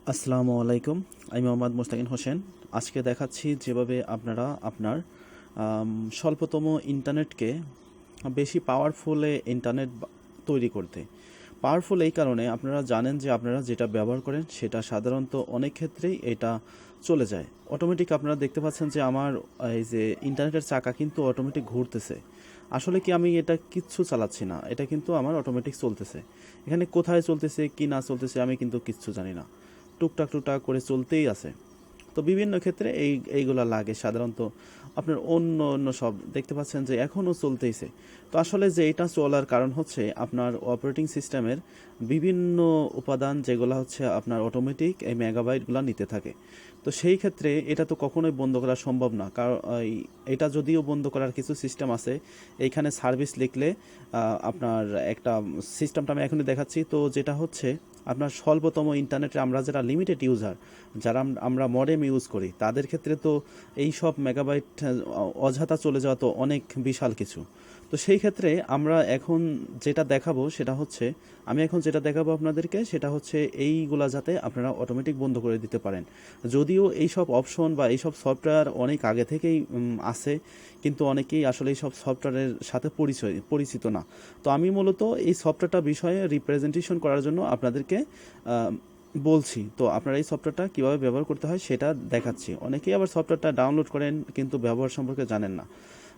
আসসালামু আলাইকুম। আমি মোহাম্মদ মুস্তাকিন হোসেন। আজকে দেখাচ্ছি যেভাবে আপনারা আপনার স্বল্পতম ইন্টারনেটকে বেশি পাওয়ারফুলে তৈরি করতে। পাওয়ারফুল এই কারণে আপনারা জানেন যে আপনারা যেটা ব্যবহার করেন সেটা সাধারণত অনেক ক্ষেত্রেই এটা চলে যায় অটোমেটিক। আপনারা দেখতে পাচ্ছেন যে আমার এই যে ইন্টারনেটের চাকা কিন্তু অটোমেটিক ঘুরতেছে। আসলে কি আমি এটা কিচ্ছু চালাচ্ছি না, এটা কিন্তু আমার অটোমেটিক চলতেছে। এখানে কোথায় চলতেছে কি না চলতেছে আমি কিন্তু কিচ্ছু জানি না, টুকটাক টুকটাক করে চলতেই আছে। তো বিভিন্ন ক্ষেত্রে এইগুলা লাগে সাধারণত। আপনার অন্য অন্য সব দেখতে পাচ্ছেন যে এখনও চলতেইছে। তো আসলে যে এটা চলার কারণ হচ্ছে আপনার অপারেটিং সিস্টেমের বিভিন্ন উপাদান যেগুলো হচ্ছে আপনার অটোমেটিক এই মেগাবাইটগুলো নিতে থাকে। তো সেই ক্ষেত্রে এটা তো কখনোই বন্ধ করা সম্ভব না, কারণ এটা যদিও বন্ধ করার কিছু সিস্টেম আছে। এইখানে সার্ভিস লিখলে আপনার একটা সিস্টেমটা আমি এখনই দেখাচ্ছি। তো যেটা হচ্ছে আপনার স্বল্পতম ইন্টারনেটে আমরা যারা লিমিটেড ইউজার, যারা আমরা মডেম ইউজ করি তাদের ক্ষেত্রে তো এই সব মেগাবাইট অযথা চলে যাওয়া তো অনেক বিশাল কিছু। তো সেই ক্ষেত্রে আমরা এখন যেটা দেখাবো সেটা হচ্ছে, আমি এখন যেটা দেখাবো আপনাদেরকে সেটা হচ্ছে এইগুলা যাতে আপনারা অটোমেটিক বন্ধ করে দিতে পারেন। যদিও এই সব অপশন বা এই সব সফটওয়্যার অনেক আগে থেকেই আছে, কিন্তু অনেকেই আসলে এই সব সফটওয়্যারের সাথে পরিচিত না। তো আমি মূলত এই সফটওয়্যারটা বিষয়ে রিপ্রেজেন্টেশন করার জন্য আপনাদেরকে বলছি। তো আপনারা এই সফটওয়্যারটা কীভাবে ব্যবহার করতে হয় সেটা দেখাচ্ছি। অনেকেই আবার সফটওয়্যারটা ডাউনলোড করেন কিন্তু ব্যবহার সম্পর্কে জানেন না।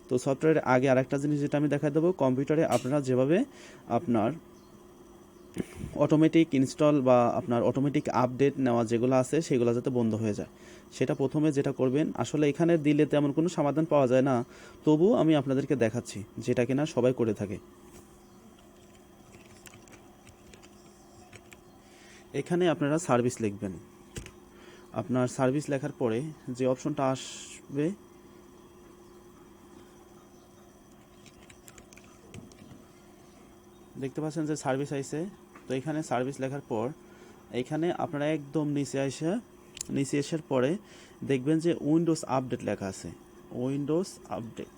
তো সফটওয়্যারের আগে আরেকটা জিনিস যেটা আমি দেখাই দেবো, কম্পিউটারে আপনারা যেভাবে আপনার অটোমেটিক ইনস্টল বা আপনার অটোমেটিক আপডেট নেওয়া যেগুলো আছে সেগুলো যাতে বন্ধ হয়ে যায়, সেটা প্রথমে যেটা করবেন, আসলে এখানে দিলে তেমন কোনো সমাধান পাওয়া যায় না, তবুও আমি আপনাদেরকে দেখাচ্ছি যেটা কিনা সবাই করে থাকে। এখানে আপনারা সার্ভিস লিখবেন। আপনার সার্ভিস লেখার পরে যে অপশনটা আসবে, দেখতে পাচ্ছেন যে সার্ভিস আইছে। তো এখানে সার্ভিস লেখার পর এইখানে আপনারা একদম নিচে আসার পরে দেখবেন যে উইন্ডোজ আপডেট লেখা আছে। উইন্ডোজ আপডেট,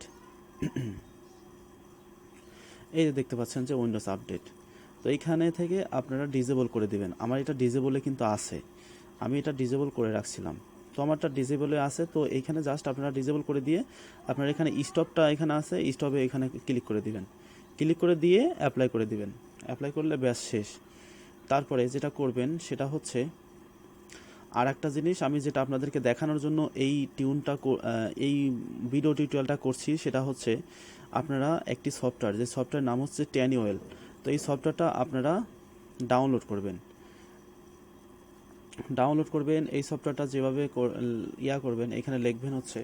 এই যে দেখতে পাচ্ছেন যে উইন্ডোজ আপডেট। তো এইখানে থেকে আপনারা ডিজেবল করে দিবেন। আমার এটা ডিজেবলে কিন্তু আছে, আমি এটা ডিজেবল করে রাখছিলাম। তো আমারটা ডিজেবলে আছে, তো এইখানে জাস্ট আপনারা ডিজেবল করে দিয়ে আপনার এখানে স্টপটা এখানে আছে, স্টপে এখানে ক্লিক করে দিবেন। ক্লিক করে দিয়ে অ্যাপ্লাই করে দিবেন। অ্যাপ্লাই করলে ব্যাস শেষ। তারপরে যেটা করবেন সেটা হচ্ছে আর একটা জিনিস, আমি যেটা আপনাদেরকে দেখানোর জন্য এই ভিডিও টিউটোরিয়ালটা করছি সেটা হচ্ছে আপনারা একটি সফটওয়্যার, যে সফটওয়্যার নাম হচ্ছে ট্যানিওয়েল। তো এই সফটওয়্যারটা আপনারা ডাউনলোড করবেন। এই সফটওয়্যারটা যেভাবে করবেন, এখানে লিখবেন হচ্ছে,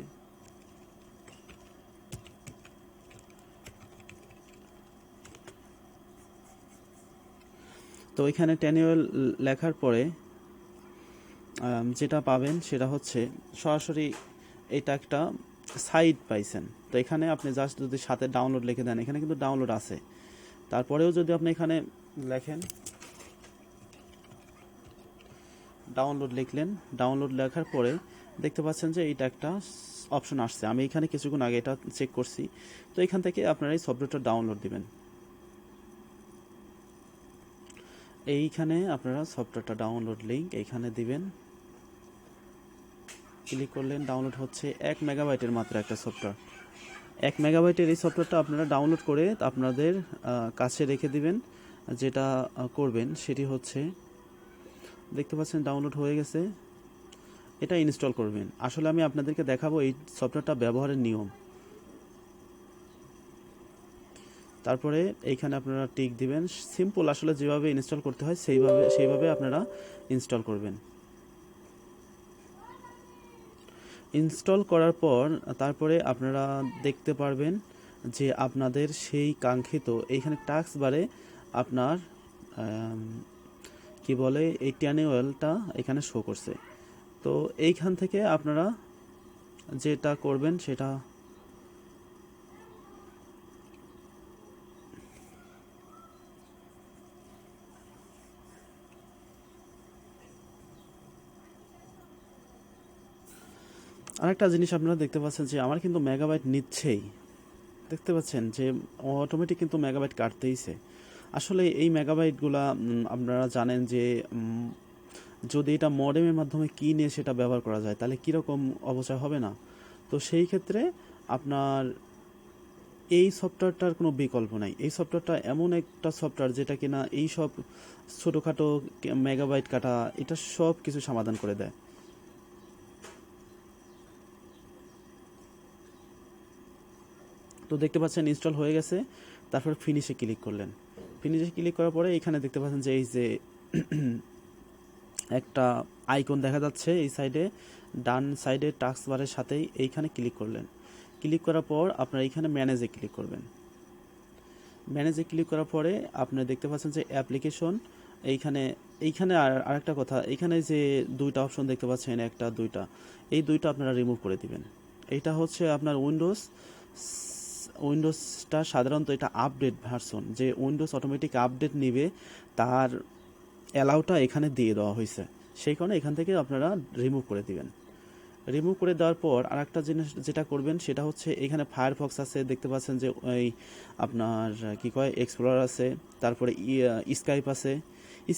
তো এখানে ট্যানিওয়েল লেখার পরে যেটা পাবেন সেটা হচ্ছে সরাসরি এটা একটা সাইট পাইছেন। তো এখানে আপনি জাস্ট যদি সাথে ডাউনলোড লিখে দেন, এখানে কিন্তু ডাউনলোড আছে। তারপরেও যদি আপনি এখানে লেখেন ডাউনলোড, লিখলেন, ডাউনলোড লেখার পরে দেখতে পাচ্ছেন যে এইটা একটা অপশন আসছে। আমি এখানে কিছুক্ষণ আগে এটা চেক করছি। তো এখান থেকে আপনারা এই সফটওয়্যারটা ডাউনলোড দিবেন। এইখানে আপনারা সফটওয়্যারটা ডাউনলোড লিঙ্ক এইখানে দিবেন। ক্লিক করলেন, ডাউনলোড হচ্ছে 1 মেগাবাইটের মাত্র একটা সফটওয়্যার। 1 মেগাবাইটের এই সফটওয়্যারটা আপনারা ডাউনলোড করে আপনাদের কাছে রেখে দিবেন। যেটা করবেন সেটি হচ্ছে, দেখতে পাচ্ছেন ডাউনলোড হয়ে গেছে, এটা ইনস্টল করবেন। আসলে আমি আপনাদেরকে দেখাবো এই সফটওয়্যারটা ব্যবহারের নিয়ম। তারপরে এইখানে আপনারা টিক দিবেন। সিম্পল, আসলে যেভাবে ইনস্টল করতে হয় সেইভাবে আপনারা ইনস্টল করবেন। ইনস্টল করার পর তারপরে আপনারা দেখতে পারবেন যে আপনাদের সেই কাঙ্ক্ষিত এইখানে টাস্ক বারে আপনার কি বলে এই ট্যানিওয়েলটা এখানে শো করছে। তো এইখান থেকে আপনারা যেটা করবেন সেটা, আরেকটা জিনিস আপনারা দেখতে পাচ্ছেন যে আমার কিন্তু মেগাবাইট নিচ্ছেই। দেখতে পাচ্ছেন যে অটোমেটিক কিন্তু মেগাবাইট কাটতেইছে। আসলে এই মেগাবাইটগুলা আপনারা জানেন যে যদি এটা মডেমের মাধ্যমে কিনে সেটা ব্যবহার করা যায় তাহলে কীরকম অবচয় হবে না? তো সেই ক্ষেত্রে আপনার এই সফটওয়্যারটার কোনো বিকল্প নাই। এই সফটওয়্যারটা এমন একটা সফটওয়্যার যেটা কিনা এই সব ছোটোখাটো মেগাবাইট কাটা এটা সব কিছু সমাধান করে দেয়। তো দেখতে পাচ্ছেন ইনস্টল হয়ে গেছে, তারপর ফিনিশে ক্লিক করলেন। ফিনিশে ক্লিক করার পরে এখানে দেখতে পাচ্ছেন যে এই যে একটা আইকন দেখা যাচ্ছে এই সাইডে, ডান সাইডে টাস্ক বারের সাথেই এইখানে ক্লিক করলেন। ক্লিক করার পর আপনার এইখানে ম্যানেজে ক্লিক করবেন। ম্যানেজে ক্লিক করার পরে আপনি দেখতে পাচ্ছেন যে অ্যাপ্লিকেশন, এইখানে এইখানে আরেকটা কথা, এইখানে যে দুইটা অপশন দেখতে পাচ্ছেন, একটা দুইটা, এই দুইটা আপনারা রিমুভ করে দিবেন। এইটা হচ্ছে আপনার উইন্ডোজটা সাধারণত এটা আপডেট ভার্সন, যে উইন্ডোজ অটোমেটিক আপডেট নিবে তার অ্যালাউটা এখানে দিয়ে দেওয়া হয়েছে, সেই কারণে এখান থেকে আপনারা রিমুভ করে দিবেন। রিমুভ করে দেওয়ার পর আরেকটা জিনিস যেটা করবেন সেটা হচ্ছে এখানে ফায়ারফক্স আছে, দেখতে পাচ্ছেন যে ওই আপনার কি কয় এক্সপ্লোরার আছে, তারপরে স্কাইপ আছে।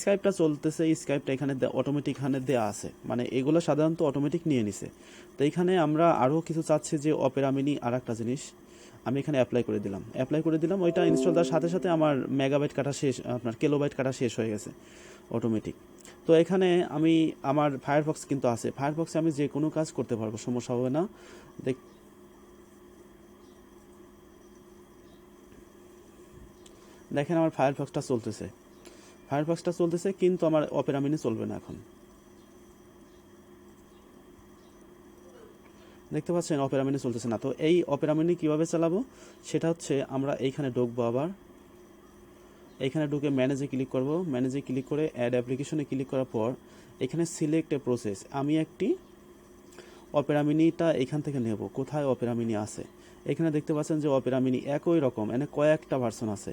স্কাইপটা চলতেছে, স্কাইপটা এখানে অটোমেটিক এখানে দেওয়া আছে, মানে এগুলো সাধারণত অটোমেটিক নিয়ে নিছে। তো এইখানে আমরা আরও কিছু চাচ্ছি যে অপেরা মিনি, আর একটা জিনিস আমি এখানে অ্যাপ্লাই করে দিলাম। ওইটা ইনস্টল দেওয়ার সাথে সাথে আমার মেগাবাইট কাটা শেষ, আপনার কিলোবাইট কাটা শেষ হয়ে গেছে অটোমেটিক। তো এখানে আমি আমার ফায়ারফক্স কিন্তু আছে, ফায়ারফক্সে আমি যে কোনো কাজ করতে পারবো, সমস্যা হবে না। দেখেন আমার ফায়ারফক্সটা চলতেছে, কিন্তু আমার অপেরা মিনি চলবে না এখন। দেখতে পাচ্ছেন অপেরা মিনি চলতেছে না। তো এই অপেরা মিনি কীভাবে চালাবো সেটা হচ্ছে আমরা এইখানে ঢুকবো, আবার এইখানে ঢুকে ম্যানেজে ক্লিক করব। ম্যানেজে ক্লিক করে অ্যাড অ্যাপ্লিকেশনে ক্লিক করার পর এখানে সিলেক্ট এ প্রসেস, আমি একটি অপেরা মিনিটা এখান থেকে নেব। কোথায় অপেরা মিনি আছে? এখানে দেখতে পাচ্ছেন যে অপেরা মিনি একই রকম, এখানে কয়েকটা ভার্সন আছে।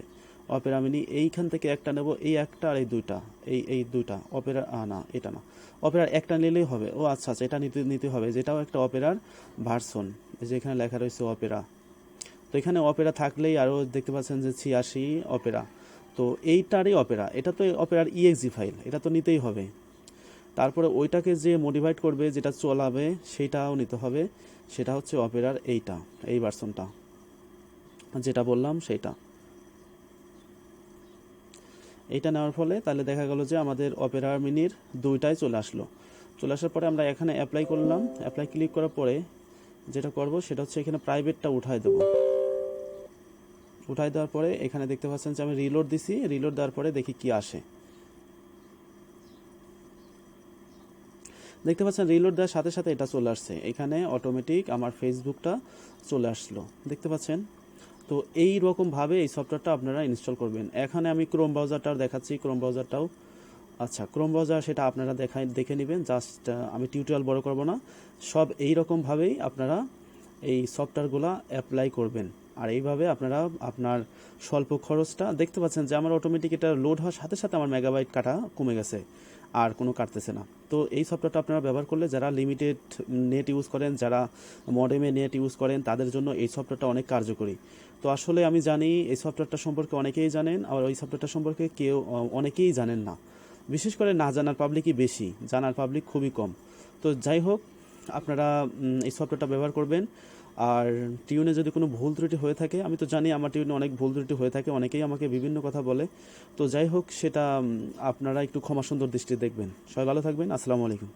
অপেরা মিনি এইখান থেকে একটা নেব, এই একটা আর এই দুইটা, এই দুইটা অপেরা, না এটা না, অপেরার একটা নিলেই হবে। ও আচ্ছা, এটা নিতে হবে, যেটাও একটা অপেরার ভার্সন, যে এখানে লেখা রয়েছে অপেরা। তো এখানে অপেরা থাকলেই আরও দেখতে পাচ্ছেন যে 86 অপেরা, তো এইটারই অপেরা, এটা তো অপেরার ইএক্সি ফাইল, এটা তো নিতেই হবে। তারপরে ওইটাকে যে মডিফাইড করবে, যেটা চলাবে সেটাও নিতে হবে, সেটা হচ্ছে অপেরার এই ভার্সনটা যেটা বললাম সেইটা। এইটা নেওয়ার ফলে তাহলে দেখা গেল যে আমাদের অপেরা মিনির দুইটাই চলে আসার পরে আমরা এখানে অ্যাপ্লাই করলাম। অ্যাপ্লাই ক্লিক করার পরে যেটা করব সেটা হচ্ছে এখানে প্রাইভেটটা উঠায় দেওয়ার পরে এখানে দেখতে পাচ্ছেন যে আমি রিলোড দিছি, রিলোড দেওয়ার পরে দেখি কি আসে। দেখতে পাচ্ছেন রিলোড দেওয়ার সাথে সাথে এটা চলে আসছে, এখানে অটোমেটিক আমার ফেসবুকটা চলে আসলো, দেখতে পাচ্ছেন। তো এই রকমভাবে এই সফটওয়্যারটা আপনারা ইনস্টল করবেন। এখানে আমি ক্রোম ব্রাউজারটাও দেখাচ্ছি, ক্রোম ব্রাউজার সেটা আপনারা দেখে নেবেন, জাস্ট আমি টিউটোরিয়াল বড় করব না, সব এই রকমভাবেই আপনারা এই সফটওয়্যারগুলো অ্যাপ্লাই করবেন। আর এইভাবে আপনারা আপনার স্বল্প খরচটা, দেখতে পাচ্ছেন যে আমার অটোমেটিক এটা লোড হওয়ার সাথে সাথে আমার মেগাবাইট কাটা কমে গেছে, আর কোনো কাটতেছে না। তো এই সফটওয়্যারটা আপনারা ব্যবহার করলে যারা লিমিটেড নেট ইউজ করেন, যারা মডেমে নেট ইউজ করেন, তাদের জন্য এই সফটওয়্যারটা অনেক কার্যকরী। তো আসলে আমি জানি এই সফটওয়্যারটা সম্পর্কে অনেকেই জানেন, আর ওই সফটওয়্যারটা সম্পর্কে অনেকেই জানেন না, বিশেষ করে না জানার পাবলিকই বেশি, জানার পাবলিক খুবই কম। তো যাই হোক, আপনারা এই সফটওয়্যারটা ব্যবহার করবেন। আর টিউনে যদি কোনো ভুল ত্রুটি হয়ে থাকে, আমি তো জানি আমার টিউনে অনেক ভুল ত্রুটি হয়ে থাকে, অনেকেই আমাকে বিভিন্ন কথা বলে, তো যাই হোক সেটা আপনারা একটু ক্ষমা সুন্দর দৃষ্টিতে দেখবেন। সবাই ভালো থাকবেন, আসসালামু আলাইকুম।